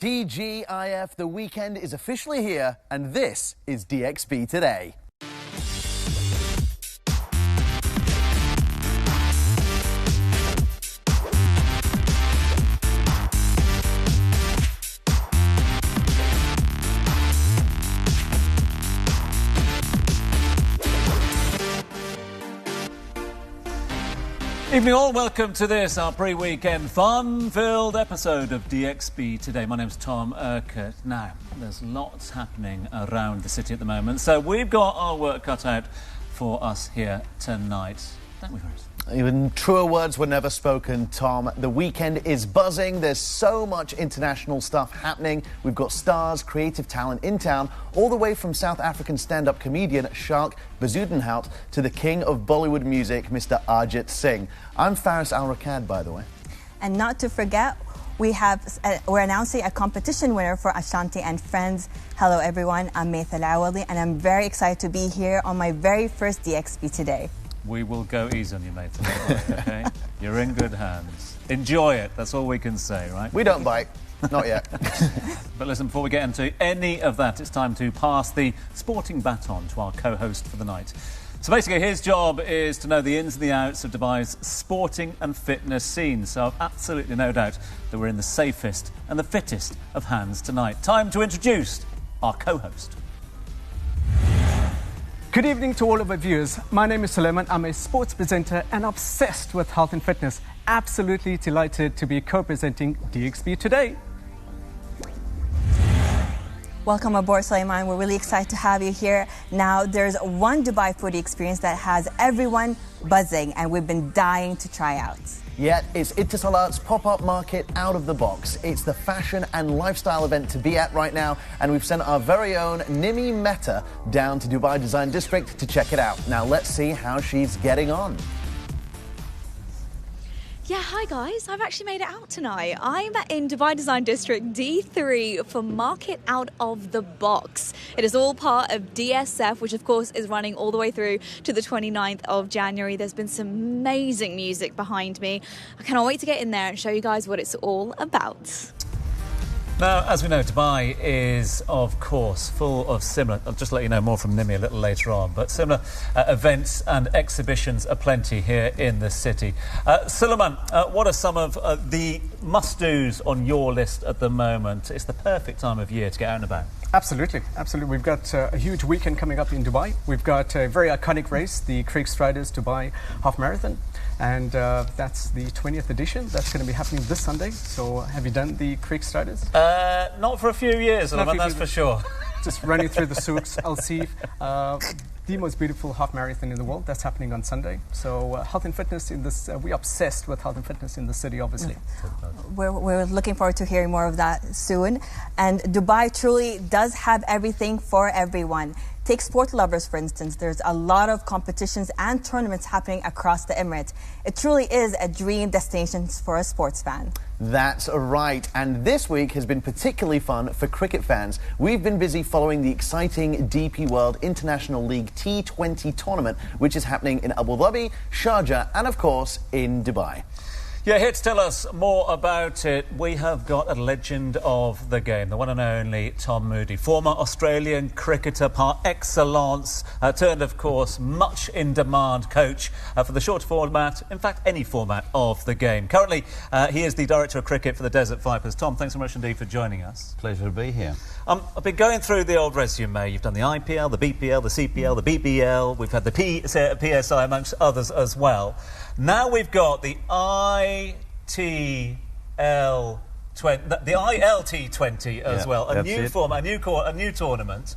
TGIF, the weekend is officially here, and this is DXB Today. Evening all, welcome to this, our pre-weekend fun-filled episode of DXB Today. My name's Tom Urquhart. Now, there's lots happening around the city at the moment, so we've got our work cut out for us here tonight. Don't we, Ferris? Even truer words were never spoken, Tom. The weekend is buzzing. There's so much international stuff happening. We've got stars, creative talent in town, all the way from South African stand-up comedian Shark Bezuidenhout to the king of Bollywood music, Mr. Arjit Singh. I'm Faris Al-Rakad, by the way. And not to forget, we're announcing a competition winner for Ashanti and Friends. Hello, everyone. I'm Maytha Lawali, and I'm very excited to be here on my very first DXB Today. We will go easy on you, mate. Okay? You're in good hands. Enjoy it. That's all we can say, right? We don't bite. Not yet. But listen, before we get into any of that, it's time to pass the sporting baton to our co-host for the night. So basically, his job is to know the ins and the outs of Dubai's sporting and fitness scene. So I've absolutely no doubt that we're in the safest and the fittest of hands tonight. Time to introduce our co-host. Good evening to all of our viewers. My name is Suleiman. I'm a sports presenter and obsessed with health and fitness. Absolutely delighted to be co-presenting DXB Today. Welcome aboard, Suleiman. We're really excited to have you here. Now, there's one Dubai foodie experience that has everyone buzzing, and we've been dying to try out. Yet, it's Etisalat's pop-up market out of the box. It's the fashion and lifestyle event to be at right now, and we've sent our very own Nimi Mehta down to Dubai Design District to check it out. Now, let's see how she's getting on. Yeah, hi guys. I've actually made it out tonight. I'm in Dubai Design District D3 for Market Out of the Box. It is all part of DSF, which of course is running all the way through to the 29th of January. There's been some amazing music behind me. I cannot wait to get in there and show you guys what it's all about. Now, as we know, Dubai is, of course, full of similar... I'll just let you know more from Nimi a little later on, but similar events and exhibitions aplenty here in the city. Suleiman, what are some of the must-dos on your list at the moment? It's the perfect time of year to get out and about. Absolutely, absolutely. We've got a huge weekend coming up in Dubai. We've got a very iconic race, the Creek Striders Dubai Half Marathon. And that's the 20th edition. That's going to be happening this Sunday. So have you done the Creek Striders? Not for a few years, that's for sure. Just running through the souks, Al Seef, the most beautiful half marathon in the world. That's happening on Sunday. So health and fitness in this, we're obsessed with health and fitness in the city, obviously. We're looking forward to hearing more of that soon. And Dubai truly does have everything for everyone. Take sport lovers, for instance. There's a lot of competitions and tournaments happening across the Emirates. It truly is a dream destination for a sports fan. That's right, and this week has been particularly fun for cricket fans. We've been busy following the exciting DP World International League T20 tournament, which is happening in Abu Dhabi, Sharjah, and of course in Dubai. Yeah, here to tell us more about it, we have got a legend of the game, the one and only Tom Moody, former Australian cricketer par excellence, turned, of course, much in demand coach for the short format, in fact, any format of the game. Currently, he is the Director of Cricket for the Desert Vipers. Tom, thanks so much indeed for joining us. Pleasure to be here. I've been going through the old resume. You've done the IPL, the BPL, the CPL, the BBL. We've had the PSI, amongst others as well. Now we've got the ILT20 as well. A new format, a new tournament.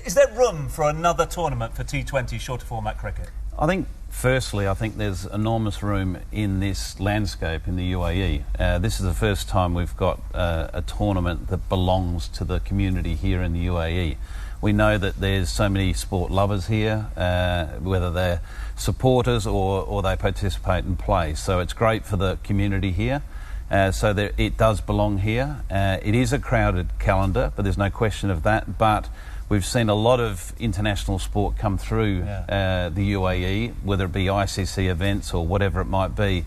Is there room for another tournament for T20 shorter format cricket? I think, firstly, there's enormous room in this landscape in the UAE. This is the first time we've got a tournament that belongs to the community here in the UAE. We know that there's so many sport lovers here, whether they're supporters or they participate and play. So it's great for the community here. So it does belong here. It is a crowded calendar, but there's no question of that. But we've seen a lot of international sport come through the UAE, whether it be ICC events or whatever it might be.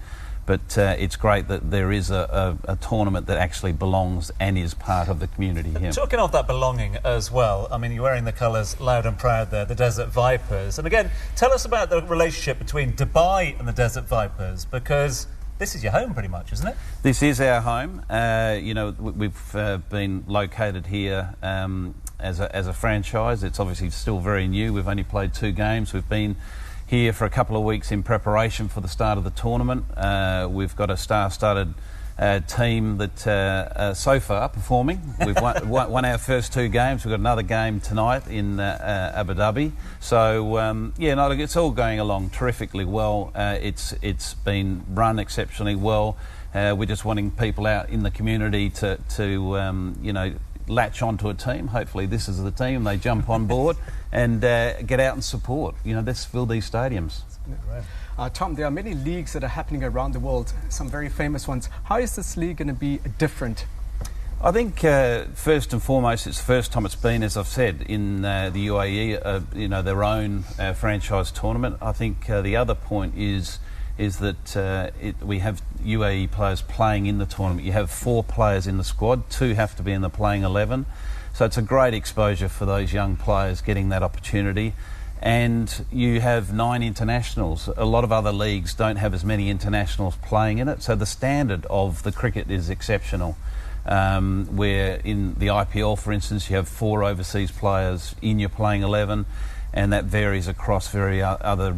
But it's great that there is a tournament that actually belongs and is part of the community here. Talking of that belonging as well, I mean, you're wearing the colours loud and proud there, the Desert Vipers. And again, tell us about the relationship between Dubai and the Desert Vipers, because this is your home pretty much, isn't it? This is our home. You know, we've been located here as a franchise. It's obviously still very new. We've only played 2 games. We've been here for a couple of weeks in preparation for the start of the tournament. We've got a star-studded team that so far performing. We've won our first 2 games. We've got another game tonight in Abu Dhabi. So yeah, no, look, it's all going along terrifically well. It's been run exceptionally well. We're just wanting people out in the community to you know, latch onto a team. Hopefully this is the team. They jump on board and get out and support. You know, let's fill these stadiums. Tom, there are many leagues that are happening around the world, some very famous ones. How is this league going to be different? I think first and foremost, it's the first time it's been, as I've said, in the UAE, you know, their own franchise tournament. I think the other point is that we have UAE players playing in the tournament. You have 4 players in the squad, 2 have to be in the playing 11. So it's a great exposure for those young players getting that opportunity. And you have 9 internationals. A lot of other leagues don't have as many internationals playing in it, so the standard of the cricket is exceptional. Where in the IPL, for instance, you have 4 overseas players in your playing 11, and that varies across other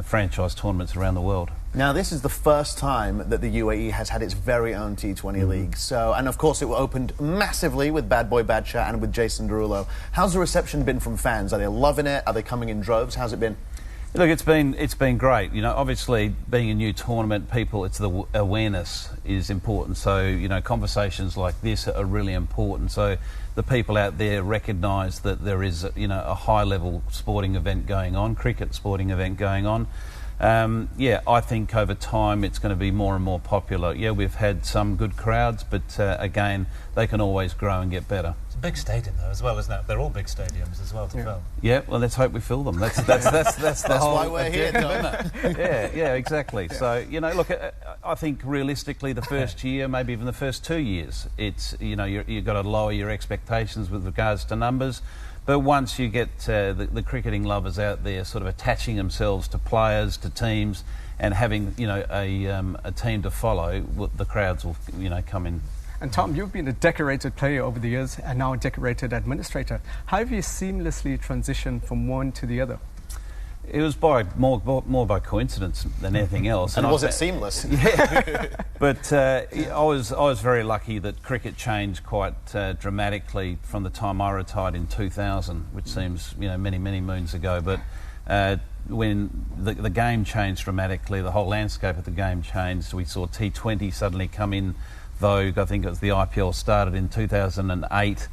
franchise tournaments around the world. Now, this is the first time that the UAE has had its very own T20 league. So, and of course, it opened massively with Bad Boy Badshah and with Jason Derulo. How's the reception been from fans? Are they loving it? Are they coming in droves? How's it been? Look, it's been great. You know, obviously, being a new tournament, it's the awareness is important. So, you know, conversations like this are really important. So, the people out there recognise that there is, you know, a high-level sporting event going on, cricket sporting event going on. Yeah, I think over time it's going to be more and more popular. Yeah, we've had some good crowds, but again, they can always grow and get better. It's a big stadium though, as well, isn't it? They're all big stadiums as well to fill. Yeah, well, let's hope we fill them. That's That's why we're here, Tom. Yeah, exactly. So, you know, look, I think realistically, the first year, maybe even the first 2 years, it's, you know, you've got to lower your expectations with regards to numbers. But once you get the cricketing lovers out there sort of attaching themselves to players, to teams, and having, you know, a team to follow, the crowds will, you know, come in. And Tom, you've been a decorated player over the years and now a decorated administrator. How have you seamlessly transitioned from one to the other? It was more by coincidence than anything else. And was it seamless? Yeah. But I was very lucky that cricket changed quite dramatically from the time I retired in 2000, which seems, you know, many moons ago. But when the game changed dramatically, the whole landscape of the game changed. We saw T20 suddenly come in vogue. I think it was the IPL started in 2008.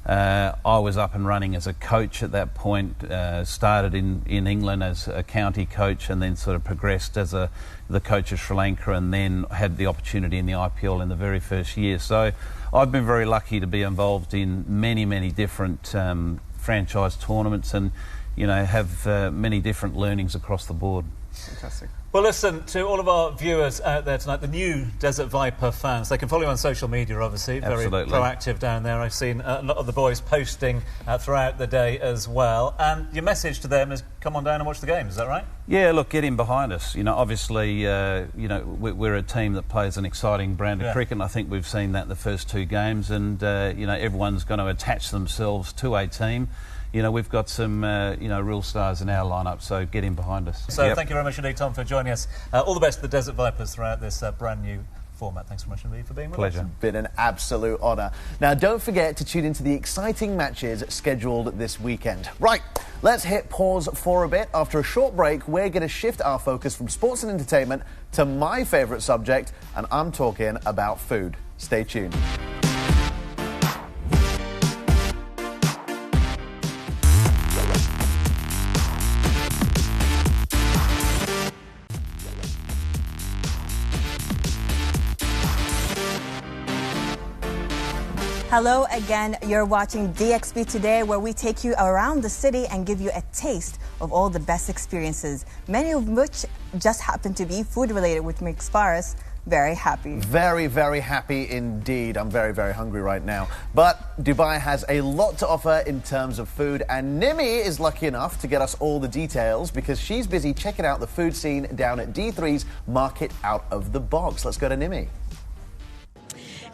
I was up and running as a coach at that point, started in England as a county coach and then sort of progressed as the coach of Sri Lanka and then had the opportunity in the IPL in the very first year. So I've been very lucky to be involved in many different franchise tournaments and, you know, have many different learnings across the board. Fantastic. Well, listen, to all of our viewers out there tonight, the new Desert Viper fans, they can follow you on social media, obviously. Absolutely. Very proactive down there. I've seen a lot of the boys posting throughout the day as well. And your message to them is come on down and watch the game, is that right? Yeah, look, get in behind us. You know, obviously, you know, we're a team that plays an exciting brand of cricket, and I think we've seen that in the first 2 games. And, you know, everyone's going to attach themselves to a team. You know, we've got some, you know, real stars in our lineup, so get in behind us. So thank you very much indeed, Tom, for joining us. All the best to the Desert Vipers throughout this brand new format. Thanks so much indeed for being with us. Pleasure. Been an absolute honour. Now, don't forget to tune into the exciting matches scheduled this weekend. Right, let's hit pause for a bit. After a short break, we're going to shift our focus from sports and entertainment to my favourite subject, and I'm talking about food. Stay tuned. Hello again, you're watching DXB Today, where we take you around the city and give you a taste of all the best experiences, many of which just happen to be food related, which makes Faris very happy. Very, very happy indeed. I'm very, very hungry right now. But Dubai has a lot to offer in terms of food, and Nimi is lucky enough to get us all the details because she's busy checking out the food scene down at D3's Market Out of the Box. Let's go to Nimi.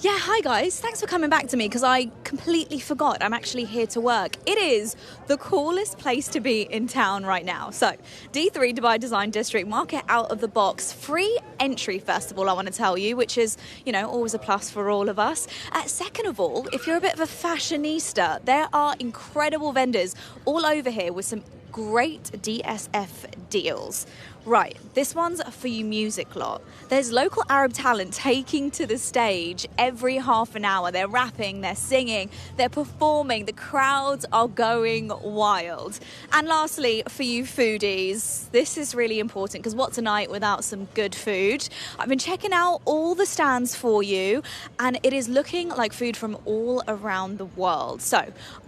Yeah, hi guys. Thanks for coming back to me because I completely forgot I'm actually here to work. It is the coolest place to be in town right now. So, D3 Dubai Design District, Market Out of the Box, free entry first of all, I want to tell you, which is, you know, always a plus for all of us. Second of all, if you're a bit of a fashionista, there are incredible vendors all over here with some great DSF deals. Right, this one's for you music lot. There's local Arab talent taking to the stage every half an hour. They're rapping, they're singing, they're performing. The crowds are going wild. And lastly, for you foodies, this is really important because what's a night without some good food? I've been checking out all the stands for you and it is looking like food from all around the world. So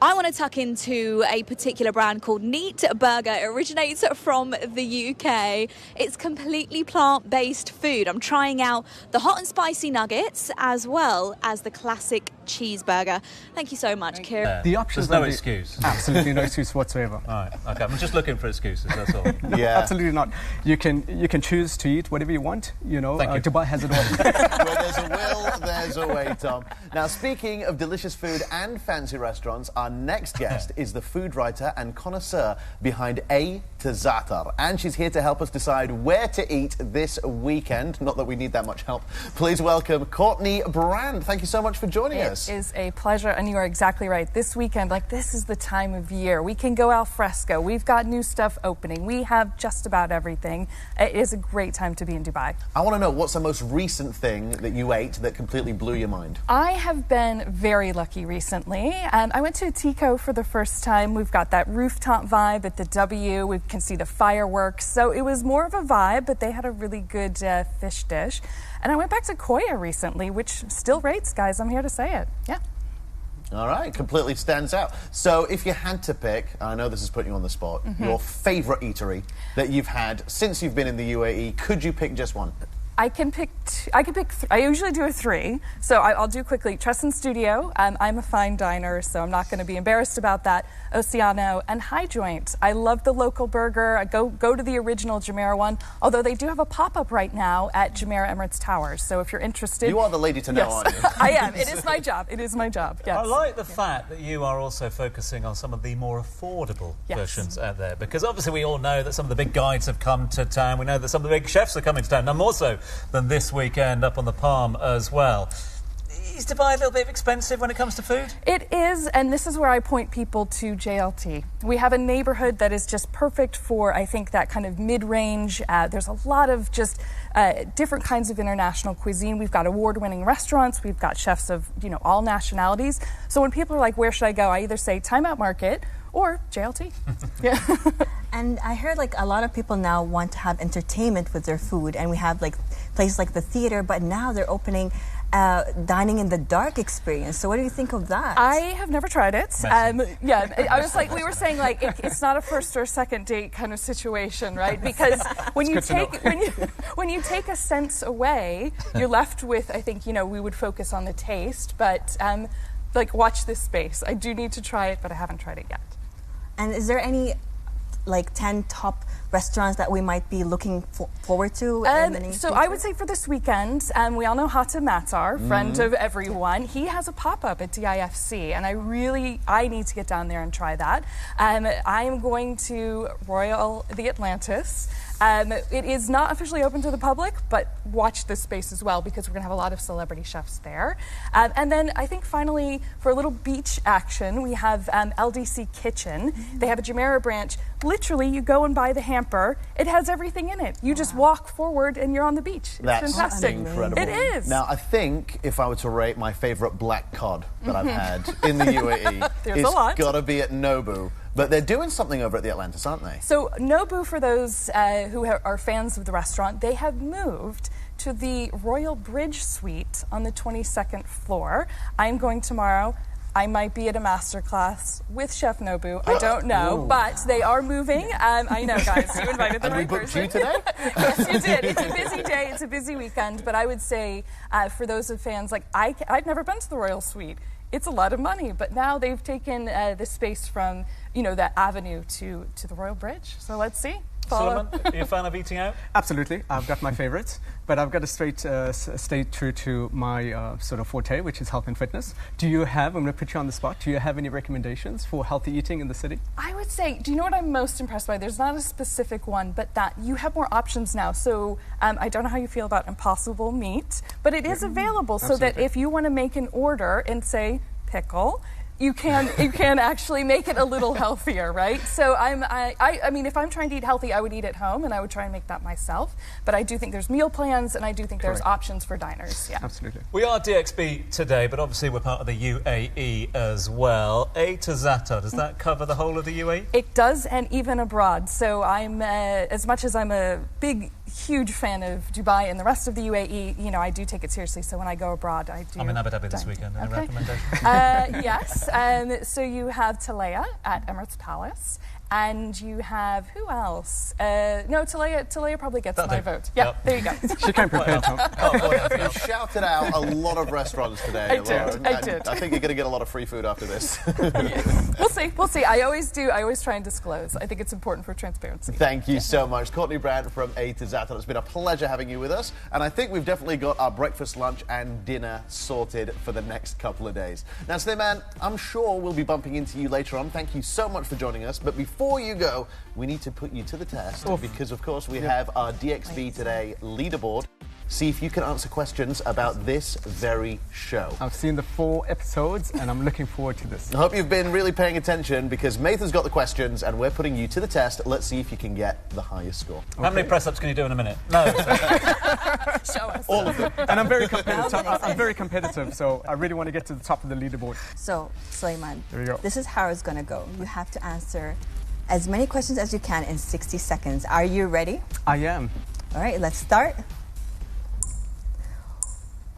I want to tuck into a particular brand called Neat Burger. It originates from the UK. It's completely plant-based food. I'm trying out the hot and spicy nuggets as well as the classic cheeseburger. Thank you so much, Kieran. The options There's no excuse. Absolutely no excuse whatsoever. All right, okay. I'm just looking for excuses, that's all. No, Yeah. absolutely not. You can choose to eat whatever you want. You know, Thank you. Dubai has it all. Where there's a will, there's a way, Tom. Now, speaking of delicious food and fancy restaurants, our next guest is the food writer and connoisseur behind A to Za'atar. And she's here to help us decide where to eat this weekend. Not that we need that much help. Please welcome Courtney Brand. Thank you so much for joining us. It is a pleasure, and you are exactly right. This weekend, this is the time of year. We can go al fresco. We've got new stuff opening. We have just about everything. It is a great time to be in Dubai. I want to know, what's the most recent thing that you ate that completely blew your mind? I have been very lucky recently. I went to Tico for the first time. We've got that rooftop vibe at the W. We can see the fireworks. So it was more of a vibe, but they had a really good fish dish. And I went back to Koya recently, which still rates, guys. I'm here to say it. Yeah. All right, completely stands out. So if you had to pick, I know this is putting you on the spot, your favourite eatery that you've had since you've been in the UAE, could you pick just one? I can pick. I usually do a 3, so I'll do quickly. Tresson Studio. I'm a fine diner, so I'm not going to be embarrassed about that. Oceano and High Joint. I love the local burger. I go to the original Jumeirah one. Although they do have a pop-up right now at Jumeirah Emirates Towers. So if you're interested, You are the lady to know, yes, aren't you? I am. It is my job. It is my job. Yes. I like the fact that you are also focusing on some of the more affordable Yes. versions out there, because obviously we all know that some of the big guides have come to town. We know that some of the big chefs are coming to town, and more so than this weekend up on the Palm as well. Is Dubai a little bit expensive when it comes to food? It is, and this is where I point people to JLT. We have a neighborhood that is just perfect for, I think, that kind of mid-range. There's a lot of just different kinds of international cuisine. We've got award-winning restaurants. We've got chefs of, all nationalities. So when people are like, where should I go? I either say Time Out Market or JLT. Yeah. And I heard a lot of people now want to have entertainment with their food, and we have places like the theater, but now they're opening dining in the dark experience. So what do you think of that? I have never tried it. Yeah, I was we were saying it's not a first or second date kind of situation, right? Because when you take a sense away, you're left with, I think, we would focus on the taste, but watch this space. I do need to try it, but I haven't tried it yet. And is there any 10 top restaurants that we might be looking forward to? So I would say for this weekend, we all know Hatem Matar, friend of everyone. He has a pop-up at DIFC, and I need to get down there and try that. I am going to Royal the Atlantis. It is not officially open to the public, but watch this space as well because we're going to have a lot of celebrity chefs there. And then I think finally, for a little beach action, we have LDC Kitchen. They have a Jumeirah branch. Literally, you go and buy the hamper. It has everything in it. You just walk forward and you're on the beach. It's fantastic. Incredible. It is. Now, I think if I were to rate my favourite black cod that I've had in the UAE, it's got to be at Nobu. But they're doing something over at the Atlantis, aren't they? So Nobu, for those who are fans of the restaurant, they have moved to the Royal Bridge Suite on the 22nd floor. I'm going tomorrow. I might be at a masterclass with Chef Nobu. I don't know, but they are moving. I know, guys, you invited the right person. And we booked you today? Yes, you did. It's a busy day. It's a busy weekend. But I would say, for those of fans, like I've never been to the Royal Suite. It's a lot of money, but now they've taken the space from, that avenue to the Royal Bridge. So let's see. Solomon, are you a fan of eating out? Absolutely. I've got my favorites, but I've got to stay true to my sort of forte, which is health and fitness. Do you have, I'm going to put you on the spot, do you have any recommendations for healthy eating in the city? I would say, do you know what I'm most impressed by? There's not a specific one, but that you have more options now. So I don't know how you feel about Impossible meat, but it is available so that if you want to make an order and say pickle, you can actually make it a little healthier, right? So I mean, if I'm trying to eat healthy, I would eat at home, and I would try and make that myself. But I do think there's meal plans, and I do think there's options for diners. Yeah, absolutely. We are DXB Today, but obviously we're part of the UAE as well. A to Zata, does that cover the whole of the UAE? It does, and even abroad. So I'm, as much as I'm a huge fan of Dubai and the rest of the UAE, I do take it seriously. So when I go abroad, I do. I'm in Abu Dhabi this weekend. Any recommendations? Yes. So you have Talea at Emirates Palace, and you have who else? No, Talea probably gets my vote. Yeah, there you go. She can't prepare. You shouted out a lot of restaurants today. I did. I think you're going to get a lot of free food after this. We'll see. I always do. I always try and disclose. I think it's important for transparency. Thank you so much, Courtney Brand from A to Zata. It's been a pleasure having you with us, and I think we've definitely got our breakfast, lunch, and dinner sorted for the next couple of days. Now, Suleiman, I'm sure we'll be bumping into you later on. Thank you so much for joining us. But before you go, we need to put you to the test because, of course, we have our DXB Today leaderboard. See if you can answer questions about this very show. I've seen the 4 episodes, and I'm looking forward to this. I hope you've been really paying attention because Maythan's got the questions, and we're putting you to the test. Let's see if you can get the highest score. Okay. How many press-ups can you do in a minute? No. Show us. All of them. And I'm very competitive. So I really want to get to the top of the leaderboard. So, Suleiman, there we go. This is how it's going to go. You have to answer as many questions as you can in 60 seconds. Are you ready? I am. All right, let's start.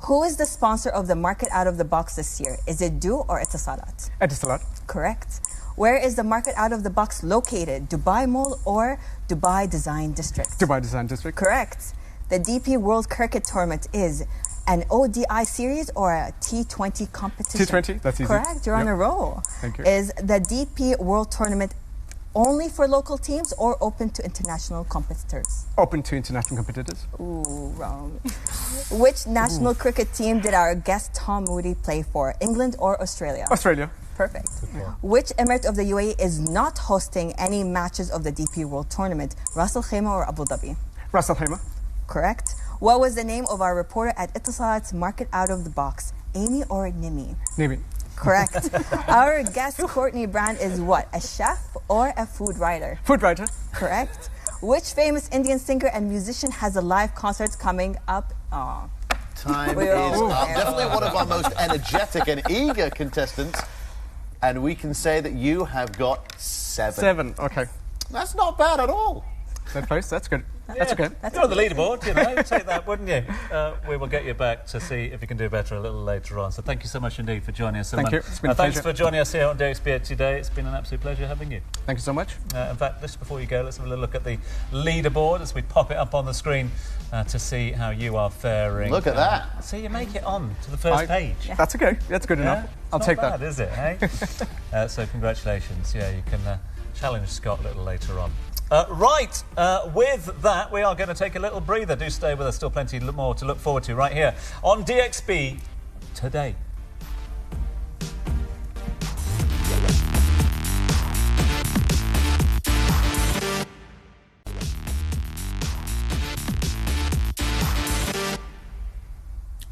Who is the sponsor of the Market Out of the Box this year? Is it Du or Etisalat? Etisalat. Correct. Where is the Market Out of the Box located? Dubai Mall or Dubai Design District? Dubai Design District. Correct. The DP World Cricket Tournament is an ODI series or a T20 competition? T20, that's easy. Correct, you're on a roll. Thank you. Is the DP World Tournament only for local teams or open to international competitors? Open to international competitors. Ooh, wrong. Which national cricket team did our guest Tom Moody play for? England or Australia? Australia. Perfect. Which emirate of the UAE is not hosting any matches of the DP World Tournament? Ras Al Khaimah or Abu Dhabi? Ras Al Khaimah. Correct. What was the name of our reporter at Etisalat's Market Out of the Box? Amy or Nimi? Nimi. Correct. Our guest, Courtney Brand, is what? A chef or a food writer? Food writer. Correct. Which famous Indian singer and musician has a live concert coming up? Time is up. Definitely one of our most energetic and eager contestants. And we can say that you have got 7. 7, okay. That's not bad at all. That close, that's good. Yeah, that's okay. You're on the leaderboard, take that, wouldn't you? We will get you back to see if you can do better a little later on. So thank you so much indeed for joining us. Thank you. It's been a thanks pleasure. for joining us here on DXB Today. It's been an absolute pleasure having you. Thank you so much. In fact, just before you go, let's have a little look at the leaderboard as we pop it up on the screen to see how you are faring. Look at that. So you make it on to the first page. Yeah. That's okay. That's good enough. I'll take that. Not bad, is it? Hey? So congratulations. Yeah, you can challenge Scott a little later on. With that, we are going to take a little breather. Do stay with us. Still plenty more to look forward to right here on DXB Today.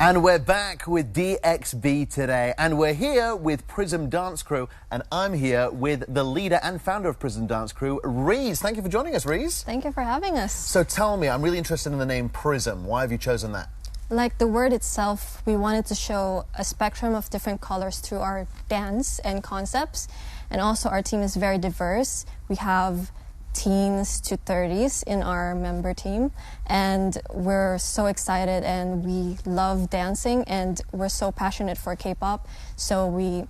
And we're back with DXB Today, and we're here with Prism Dance Crew, and I'm here with the leader and founder of Prism Dance Crew, Reese. Thank you for joining us, Reese. Thank you for having us. So tell me, I'm really interested in the name Prism. Why have you chosen that? Like the word itself, we wanted to show a spectrum of different colors through our dance and concepts, and also our team is very diverse. We have teens to 30s in our member team, and we're so excited and we love dancing and we're so passionate for K-pop, so we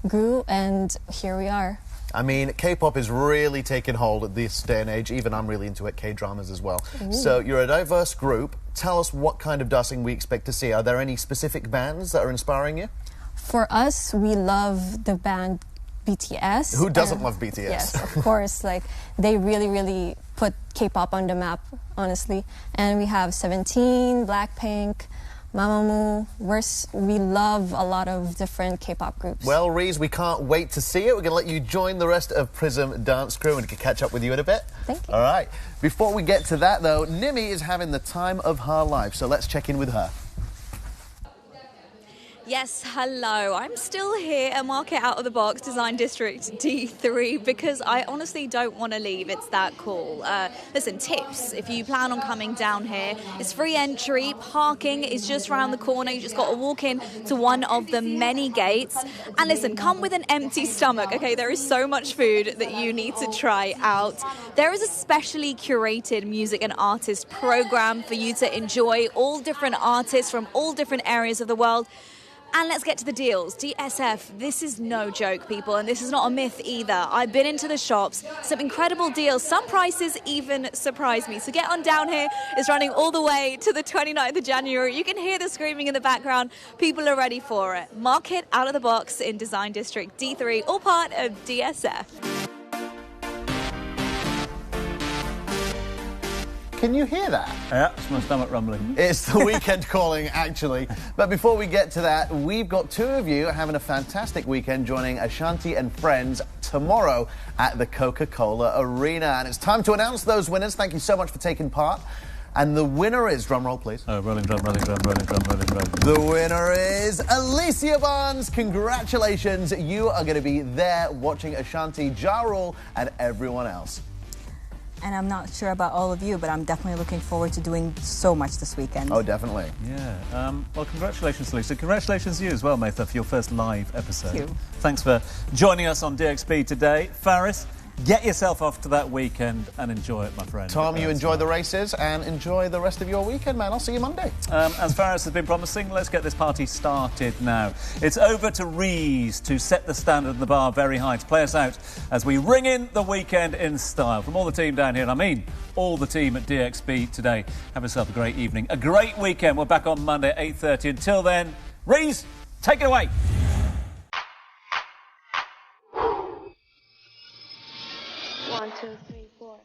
grew, and here we are. I mean, K-pop is really taking hold at this day and age. Even I'm really into it, K-dramas as well. Ooh. So you're a diverse group. Tell us what kind of dancing we expect to see. Are there any specific bands that are inspiring you? For us, we love the band BTS. Who doesn't love BTS? Yes, of course. Like, they really, really put K-pop on the map, honestly. And we have 17, Blackpink, Mamamoo. We love a lot of different K-pop groups. Well, Reese, we can't wait to see it. We're going to let you join the rest of Prism Dance Crew and catch up with you in a bit. Thank you. All right. Before we get to that, though, Nimi is having the time of her life, so let's check in with her. Yes, hello. I'm still here at Market Out of the Box Design District D3 because I honestly don't want to leave. It's that cool. Listen, tips. If you plan on coming down here, it's free entry. Parking is just around the corner. You just got to walk in to one of the many gates. And listen, come with an empty stomach. Okay, there is so much food that you need to try out. There is a specially curated music and artist program for you to enjoy. All different artists from all different areas of the world. And let's get to the deals. DSF, this is no joke, people, and this is not a myth either. I've been into the shops, some incredible deals. Some prices even surprise me. So get on down here. It's running all the way to the 29th of January. You can hear the screaming in the background. People are ready for it. Market Out of the Box in Design District D3, all part of DSF. Can you hear that? Yeah, it's my stomach rumbling. It's the weekend calling, actually. But before we get to that, we've got two of you having a fantastic weekend joining Ashanti and friends tomorrow at the Coca-Cola Arena. And it's time to announce those winners. Thank you so much for taking part. And the winner is, drum roll, please. Oh, rolling drum, rolling drum, rolling drum, rolling drum. The winner is Alicia Barnes. Congratulations. You are going to be there watching Ashanti, Ja Rule, and everyone else. And I'm not sure about all of you, but I'm definitely looking forward to doing so much this weekend. Oh, definitely. Yeah. Well, congratulations, Lisa. Congratulations to you as well, Matha, for your first live episode. Thank you. Thanks for joining us on DXB Today. Faris, get yourself off to that weekend and enjoy it, my friend. Tom, you enjoy the races and enjoy the rest of your weekend, man. I'll see you Monday. As Faris has been promising, let's get this party started now. It's over to Rees to set the standard and the bar very high, to play us out as we ring in the weekend in style. From all the team down here, and I mean all the team at DXB Today, have yourself a great evening, a great weekend. We're back on Monday at 8:30. Until then, Rees, take it away. 1, 2, 3, 4.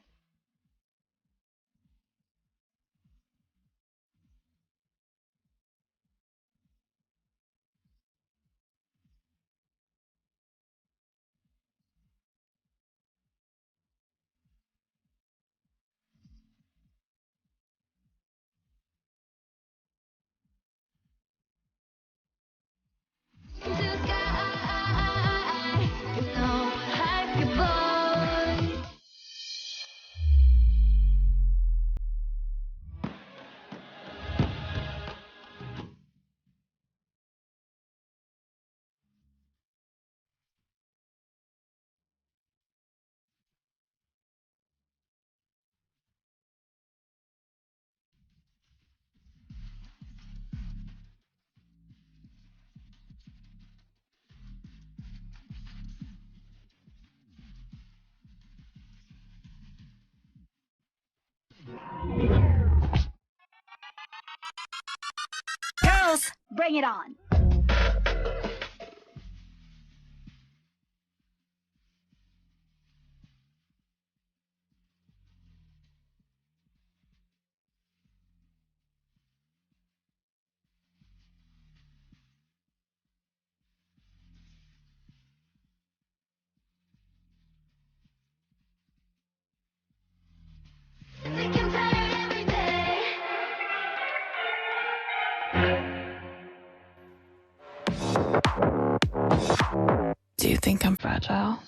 Girls, bring it on. Do you think I'm fragile?